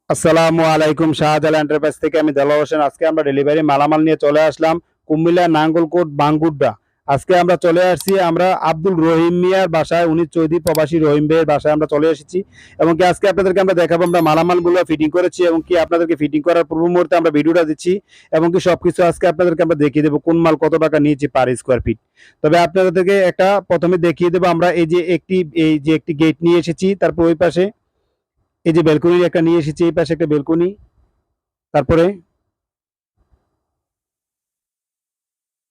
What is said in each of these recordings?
আসসালামু আলাইকুম। শাহজালাল এন্টারপ্রাইজ থেকে আমি দেলোয়ার হোসেন। আজকে আমরা ডেলিভারি মালামাল নিয়ে চলে আসলাম কুমিল্লা নাঙ্গলকোট বাঙ্গুড্ডা। আজকে আমরা চলে আসছি আমরা আব্দুল রহিম মিয়ার বাসায়, উনি চৌধুরী প্রবাসী রহিম ভাইয়ের বাসায় আমরা চলে এসেছি। এবং কি আজকে আপনাদেরকে আমরা দেখাবো আমরা মালামালগুলো ফিটিং করেছি এবং কি আপনাদেরকে ফিটিং করার পূর্ব মুহূর্তে আমরা ভিডিওটা দিচ্ছি এবং কি সবকিছু আজকে আপনাদেরকে আমরা দেখিয়ে দেবো কোন মাল কত টাকা নিয়েছি পার স্কোয়ার ফিট। তবে আপনাদেরকে একটা প্রথমে দেখিয়ে দেবো আমরা এই যে একটি গেট নিয়ে এসেছি, তারপর ওই পাশে এই যে ব্যালকনি একটা নিয়ে এসেছি, এই পাশে একটা ব্যালকনি, তারপরে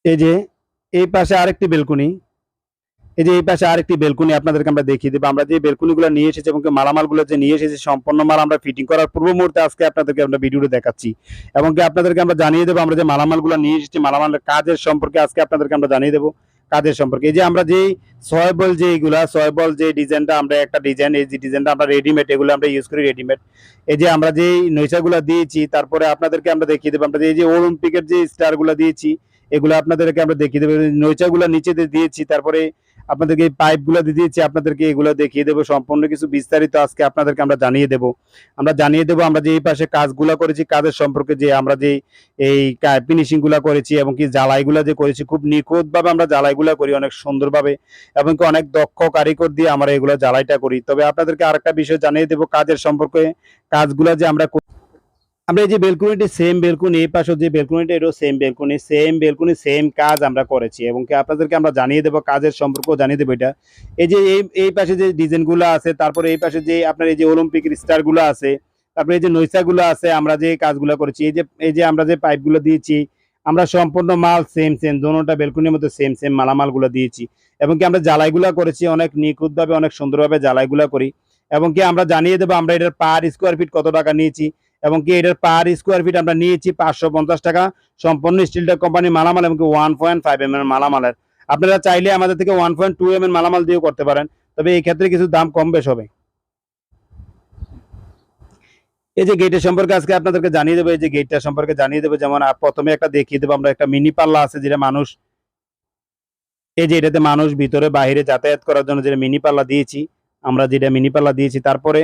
এই যে এই পাশে আরেকটি বেলকুনি, এই যে এই পাশে আরেকটি বেলকুনি আপনাদেরকে আমরা দেখিয়ে দেবো। আমরা যে বেলকুনিগুলো নিয়ে এসেছি এবং মালামালগুলো যে নিয়ে এসেছি সম্পূর্ণ মাল আমরা ফিটিং করার পূর্ব মুহূর্তে আজকে আপনাদেরকে আমরা ভিডিওতে দেখাচ্ছি এবং কি আপনাদেরকে আমরা জানিয়ে দেবো আমরা যে মালামালগুলো নিয়ে এসেছি মালামালের কাজের সম্পর্কে আজকে আপনাদেরকে আমরা জানিয়ে দেবো কাজের সম্পর্কে। এই যে আমরা যেই সয়েবল যে এইগুলা সয়েবল যে ডিজাইনটা আমরা একটা ডিজাইন, এই যে ডিজাইনটা আমরা রেডিমেড, এগুলো আমরা ইউজ করি রেডিমেড। এই যে আমরা যেই নৈশাগুলো দিয়েছি তারপরে আপনাদেরকে আমরা দেখিয়ে দেবো আমরা এই যে অলিম্পিকের যে স্টারগুলো দিয়েছি এগুলো আপনাদেরকে আমরা দেখিয়ে দেবো। নৈশাগুলো নিচে দিয়েছি, তারপরে আপনাদেরকে এই পাইপগুলো দিয়ে দিয়েছি, আপনাদেরকে এগুলো দেখিয়ে দেবো সম্পূর্ণ কিছু বিস্তারিত আজকে আপনাদেরকে আমরা জানিয়ে দেবো। আমরা যে এই পাশে কাজগুলো করেছি কাজের সম্পর্কে, যে আমরা যে এই ফিনিশিং গুলা করেছি এবং কি জ্বালাইগুলা যে করেছি খুব নিখুঁত ভাবে আমরা জ্বালাইগুলা করি অনেক সুন্দরভাবে এবং কি অনেক দক্ষ কারিগর দিয়ে আমরা এগুলো জ্বালাইটা করি। তবে আপনাদেরকে আরেকটা বিষয় জানিয়ে দেবো কাজের সম্পর্কে, কাজগুলা যে আমরা এই যে বেলকুনিটি সেম বেলকুনি, এই পাশে যে বেলকুনিটা এটাও সেম বেলকুনি সেম কাজ আমরা করেছি এবং কি আপনাদেরকে আমরা জানিয়ে দেবো কাজের সম্পর্ক জানিয়ে দেবো। এটা এই যে এই পাশে যে ডিজাইনগুলো আছে, তারপরে এই পাশে যে আপনার এই যে অলিম্পিক স্টারগুলো আছে, তারপরে এই যে নৈশাগুলো আছে, আমরা যে কাজগুলো করেছি এই যে আমরা যে পাইপগুলো দিয়েছি আমরা সম্পূর্ণ মাল সেম দোনোটা বেলকুনির মধ্যে সেম মালামালগুলো দিয়েছি এবং কি আমরা জ্বালাইগুলা করেছি অনেক নিখুঁতভাবে অনেক সুন্দরভাবে জ্বালাইগুলা করি এবং কি আমরা জানিয়ে দেবো আমরা এটার পার স্কোয়ার ফিট কত টাকা নিয়েছি এবং কি এটার পার স্কোয়ার ফিট আমরা নিয়েছি 550 টাকা সম্পূর্ণ স্টিলটেক কোম্পানি মালামাল এবং 1.5 mm মালামালের। আপনারা চাইলে আমাদের থেকে 1.2 mm মালামাল দিয়েও করতে পারেন, তবে এই ক্ষেত্রে কিছু দাম কম বেশ হবে। এই যে গেটের সম্পর্কে আজকে আপনাদেরকে জানিয়ে দেবো, এই যে গেটটা সম্পর্কে জানিয়ে দেবো। যেমন প্রথমে একটা দেখিয়ে দেবো আমরা একটা মিনি পাল্লা আছে যেটা মানুষ, এই যে এটাতে মানুষ ভিতরে বাইরে যাতায়াত করার জন্য যেটা মিনি পাল্লা দিয়েছি, আমরা যেটা মিনি পাল্লা দিয়েছি। তারপরে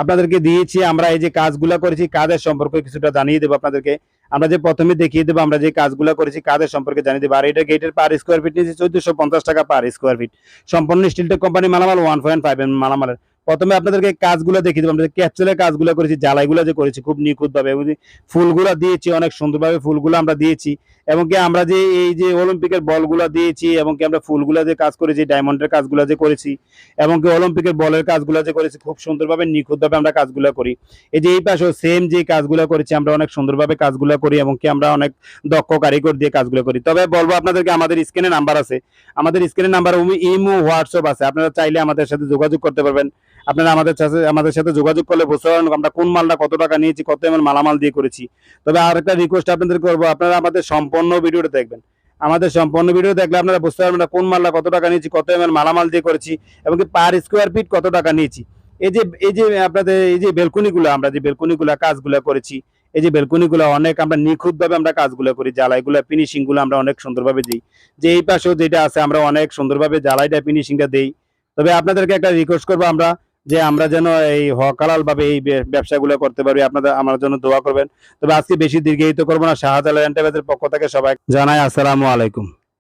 আপনাদেরকে দিয়েছি আমরা এই যে কাজগুলা করেছি কাজের সম্পর্কে কিছুটা জানিয়ে দেবো আপনাদেরকে। আমরা যে প্রথমে দেখিয়ে দেবো আমরা যে কাজগুলা করেছি কাজের সম্পর্কে জানিয়ে দেবো। আর এটা গেটের পার স্কোয়ার ফিট নিয়েছি 1450 টাকা পার স্কোয়ার ফিট সম্পূর্ণ স্টিলটেক কোম্পানি মালামাল 1.5 mm মালামালের। প্রথমে আপনাদেরকে কাজগুলো দেখিয়ে দেবো আমরা ক্যাপসুলের কাজগুলো করেছি, জ্বালাইগুলো যে করেছি খুব নিখুঁতভাবে এবং ফুলগুলো দিয়েছি অনেক সুন্দরভাবে ফুলগুলো আমরা দিয়েছি এবং কি আমরা যে এই যে অলিম্পিকের বলগুলো দিয়েছি এবং কি আমরা ফুলগুলো যে কাজ করেছি ডায়মন্ডের কাজগুলো যে করেছি এবং কি অলিম্পিকের বলের কাজগুলো যে করেছি খুব সুন্দরভাবে নিখুঁতভাবে আমরা কাজগুলো করি। এই যে এই পাশেও সেম যে কাজগুলো করেছি আমরা অনেক সুন্দরভাবে কাজগুলো করি এবং কি আমরা অনেক দক্ষ কারিগর দিয়ে কাজগুলো করি। তবে বলবো আপনাদেরকে আমাদের স্ক্রিনে নাম্বার আছে, আমাদের স্ক্রিনে নাম্বার ইমো হোয়াটসঅ্যাপ আছে, আপনারা চাইলে আমাদের সাথে যোগাযোগ করতে পারবেন। আপনারা আমাদের সাথে যোগাযোগ করলে বুঝতে পারবেন আমরা কোন মালটা কত টাকা নিয়েছি কত এমন মালামাল দিয়ে করেছি। তবে আর একটা রিকোয়েস্ট আপনাদের করবো, আপনারা আমাদের সম্পূর্ণ ভিডিওটা দেখবেন। আমাদের সম্পূর্ণ ভিডিও দেখলে আপনারা বুঝতে পারবেন কোন মালটা কত টাকা নিয়েছি কত এমন মালামাল দিয়ে করেছি এবং কি পার স্কোয়ার ফিট কত টাকা নিয়েছি। এই যে আপনাদের এই যে বেলকুনিগুলো আমরা যে বেলকুনিগুলো কাজগুলো করেছি, এই যে বেলকুনিগুলো অনেক আমরা নিখুঁতভাবে আমরা কাজগুলো করি, জ্বালাইগুলো ফিনিশিংগুলো আমরা অনেক সুন্দরভাবে দিই। যে এই পাশেও যেটা আছে আমরা অনেক সুন্দরভাবে জ্বালাইটা ফিনিশিংটা দেই। তবে আপনাদেরকে একটা রিকোয়েস্ট করবো আমরা যে আমরা যেন এই হকালাল ভাবে এই ব্যবসাগুলো করতে পারি, আপনাদের আমার জন্য দোয়া করবেন। তবে আজকে বেশি দীর্ঘায়িত করবো না, শাহজালাল এন্টারপ্রাইজের পক্ষ থেকে সবাই জানাই আসসালামু আলাইকুম।